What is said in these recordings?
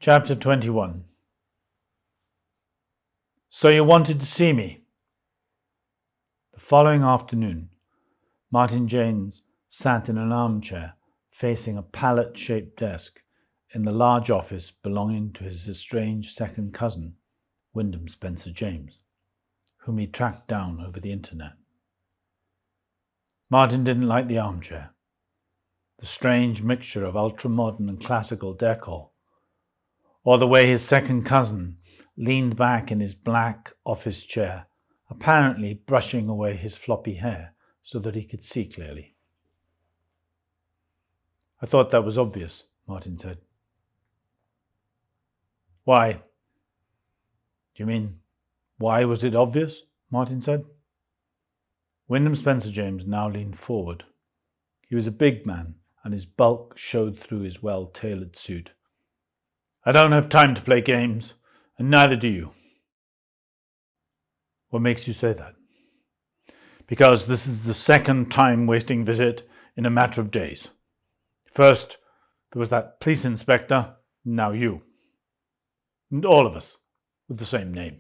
Chapter 21. So you wanted to see me? The following afternoon, Martin James sat in an armchair facing a pallet-shaped desk in the large office belonging to his estranged second cousin, Wyndham Spencer James, whom he tracked down over the internet. Martin didn't like the armchair. The strange mixture of ultra-modern and classical decor, or the way his second cousin leaned back in his black office chair, apparently brushing away his floppy hair so that he could see clearly. I thought that was obvious, Martin said. Why? Do you mean, why was it obvious? Martin said. Wyndham Spencer James now leaned forward. He was a big man, and his bulk showed through his well-tailored suit. I don't have time to play games, and neither do you. What makes you say that? Because this is the second time-wasting visit in a matter of days. First, there was that police inspector, now you. And all of us with the same name.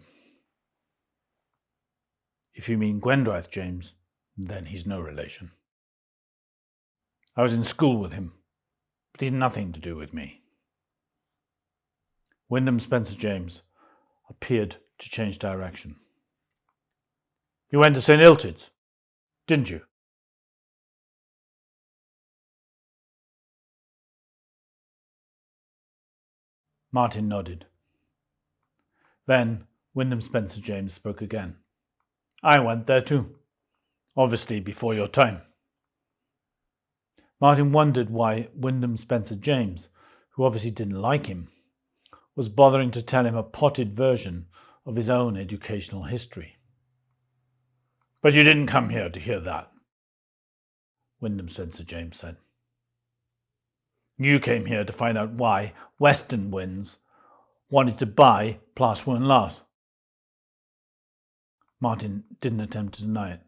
If you mean Gwendryth James, then he's no relation. I was in school with him, but he's nothing to do with me. Wyndham Spencer James appeared to change direction. You went to St. Illtyd's, didn't you? Martin nodded. Then Wyndham Spencer James spoke again. I went there too, obviously before your time. Martin wondered why Wyndham Spencer James, who obviously didn't like him, was bothering to tell him a potted version of his own educational history. But you didn't come here to hear that, Wyndham Spencer James said. You came here to find out why Western Winds wanted to buy Plas Wern Las. Martin didn't attempt to deny it.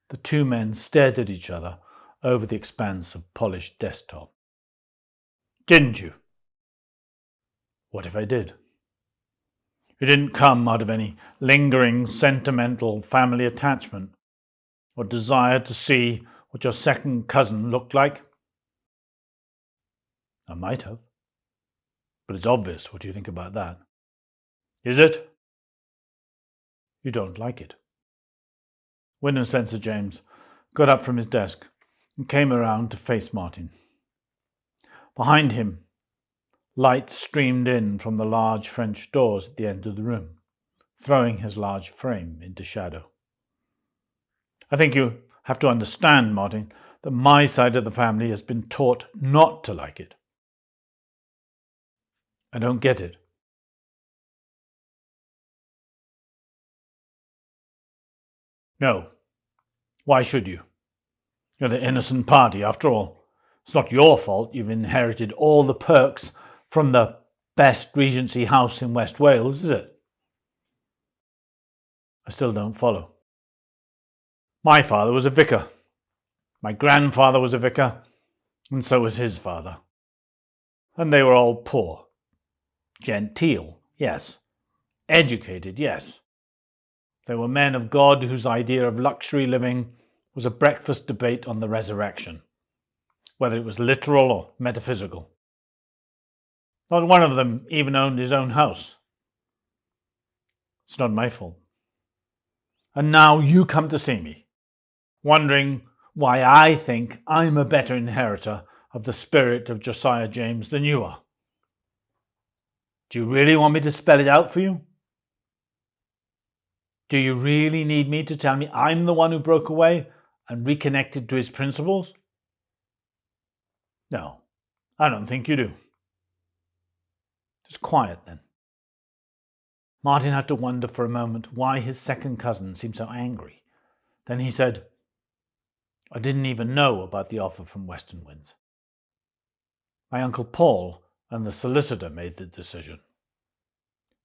The two men stared at each other over the expanse of polished desktop. Didn't you? What if I did? You didn't come out of any lingering sentimental family attachment or desire to see what your second cousin looked like? I might have. But it's obvious what you think about that. Is it? You don't like it. Wyndham Spencer James got up from his desk and came around to face Martin. Behind him, light streamed in from the large French doors at the end of the room, throwing his large frame into shadow. I think you have to understand, Martin, that my side of the family has been taught not to like it. I don't get it. No. Why should you? You're the innocent party, after all. It's not your fault you've inherited all the perks from the best Regency house in West Wales, is it? I still don't follow. My father was a vicar. My grandfather was a vicar, and so was his father. And they were all poor. Genteel, yes. Educated, yes. They were men of God whose idea of luxury living was a breakfast debate on the resurrection, whether it was literal or metaphysical. Not one of them even owned his own house. It's not my fault. And now you come to see me, wondering why I think I'm a better inheritor of the spirit of Josiah James than you are. Do you really want me to spell it out for you? Do you really need me to tell me I'm the one who broke away and reconnected to his principles? No, I don't think you do. Just quiet then. Martin had to wonder for a moment why his second cousin seemed so angry. Then he said, I didn't even know about the offer from Western Winds. My Uncle Paul and the solicitor made the decision.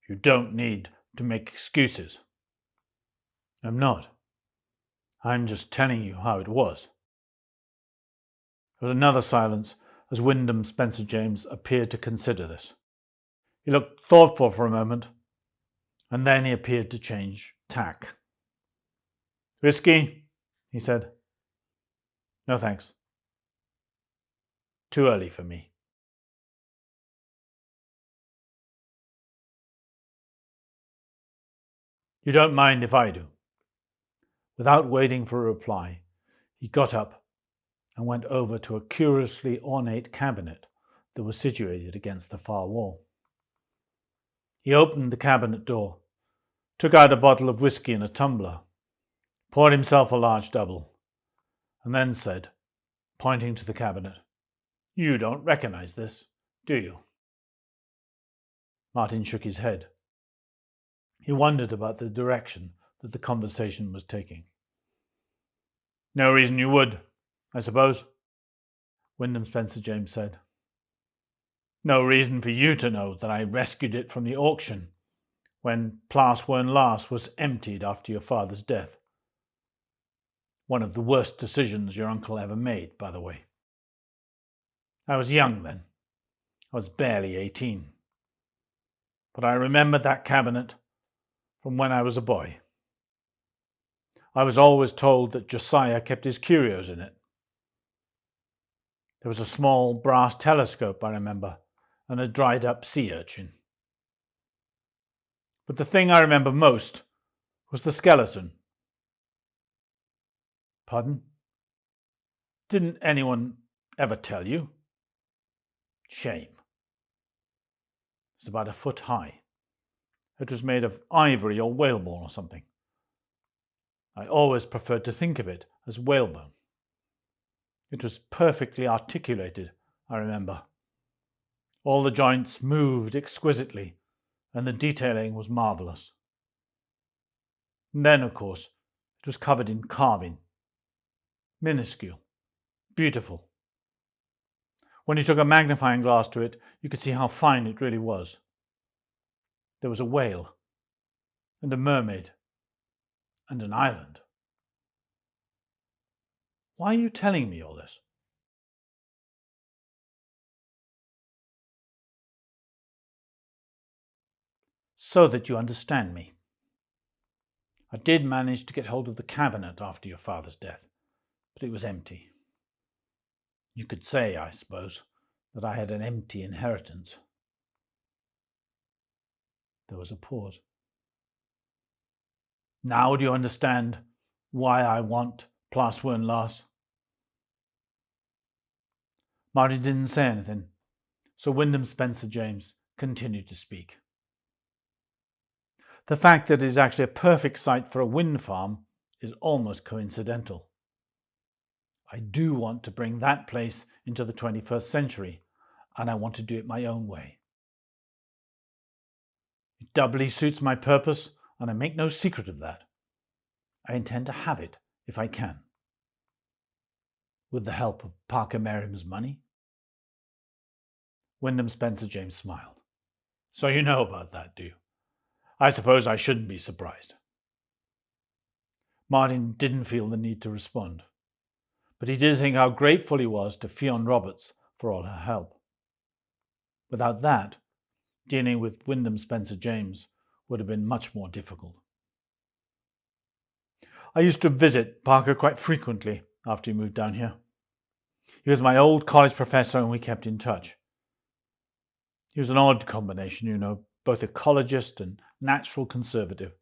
You don't need to make excuses. I'm not. I'm just telling you how it was. There was another silence as Wyndham Spencer James appeared to consider this. He looked thoughtful for a moment, and then he appeared to change tack. "Whiskey?" he said. "No, thanks. Too early for me." "You don't mind if I do?" Without waiting for a reply, he got up and went over to a curiously ornate cabinet that was situated against the far wall. He opened the cabinet door, took out a bottle of whiskey and a tumbler, poured himself a large double, and then said, pointing to the cabinet, "You don't recognize this, do you?" Martin shook his head. He wondered about the direction that the conversation was taking. "No reason you would, I suppose," Wyndham Spencer James said. "No reason for you to know that I rescued it from the auction when Plas Wern Las was emptied after your father's death. One of the worst decisions your uncle ever made, by the way. I was young then. I was barely 18. But I remember that cabinet from when I was a boy. I was always told that Josiah kept his curios in it. There was a small brass telescope, I remember, and a dried-up sea urchin. But the thing I remember most was the skeleton." "Pardon? Didn't anyone ever tell you?" "Shame. It's about a foot high. It was made of ivory or whalebone or something. I always preferred to think of it as whalebone. It was perfectly articulated, I remember. All the joints moved exquisitely, and the detailing was marvellous. And then, of course, it was covered in carving. Minuscule. Beautiful. When you took a magnifying glass to it, you could see how fine it really was. There was a whale, and a mermaid, and an island." "Why are you telling me all this?" "So that you understand me. I did manage to get hold of the cabinet after your father's death, but it was empty. You could say, I suppose, that I had an empty inheritance." There was a pause. "Now do you understand why I want Plas Wern Las?" Martin didn't say anything, so Wyndham Spencer James continued to speak. "The fact that it is actually a perfect site for a wind farm is almost coincidental. I do want to bring that place into the 21st century, and I want to do it my own way. It doubly suits my purpose, and I make no secret of that. I intend to have it if I can. With the help of Parker Merriam's money." Wyndham Spencer James smiled. "So you know about that, do you? I suppose I shouldn't be surprised." Martin didn't feel the need to respond, but he did think how grateful he was to Fionn Roberts for all her help. Without that, dealing with Wyndham Spencer James would have been much more difficult. "I used to visit Parker quite frequently after he moved down here. He was my old college professor and we kept in touch. He was an odd combination, you know, both ecologist and natural conservative.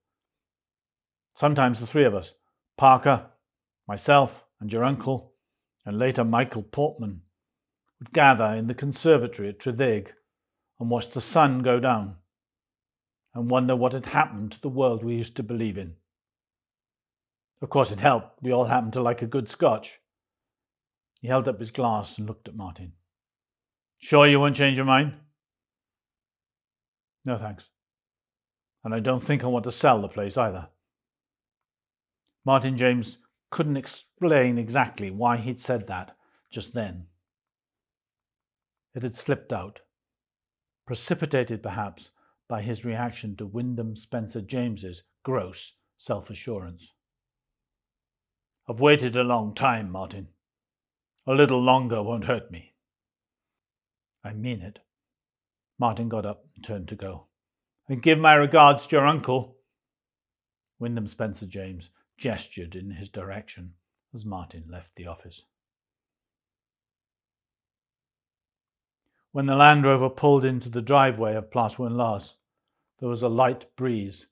Sometimes the three of us, Parker, myself, and your uncle, and later Michael Portman, would gather in the conservatory at Treddeg and watch the sun go down and wonder what had happened to the world we used to believe in. Of course, it helped. We all happened to like a good scotch." He held up his glass and looked at Martin. "Sure you won't change your mind?" "No, thanks. And I don't think I want to sell the place either." Martin James couldn't explain exactly why he'd said that just then. It had slipped out, precipitated perhaps by his reaction to Wyndham Spencer James's gross self-assurance. "I've waited a long time, Martin. A little longer won't hurt me." "I mean it. Martin got up and turned to go. "And give my regards to your uncle." Wyndham Spencer James gestured in his direction as Martin left the office. When the Land Rover pulled into the driveway of Plas Wern Las, there was a light breeze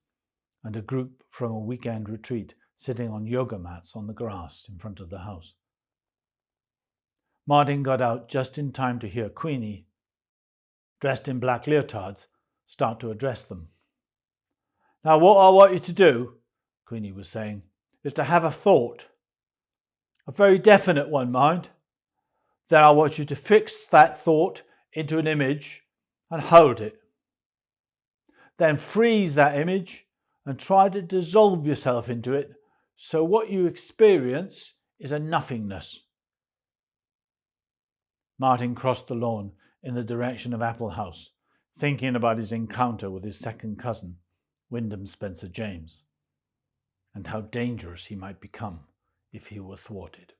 and a group from a weekend retreat sitting on yoga mats on the grass in front of the house. Martin got out just in time to hear Queenie, dressed in black leotards, start to address them. "Now what I want you to do," Queenie was saying, "is to have a thought. A very definite one, mind. Then I want you to fix that thought into an image and hold it. Then freeze that image and try to dissolve yourself into it, so what you experience is a nothingness." Martin crossed the lawn in the direction of Apple House, thinking about his encounter with his second cousin, Wyndham Spencer James, and how dangerous he might become if he were thwarted.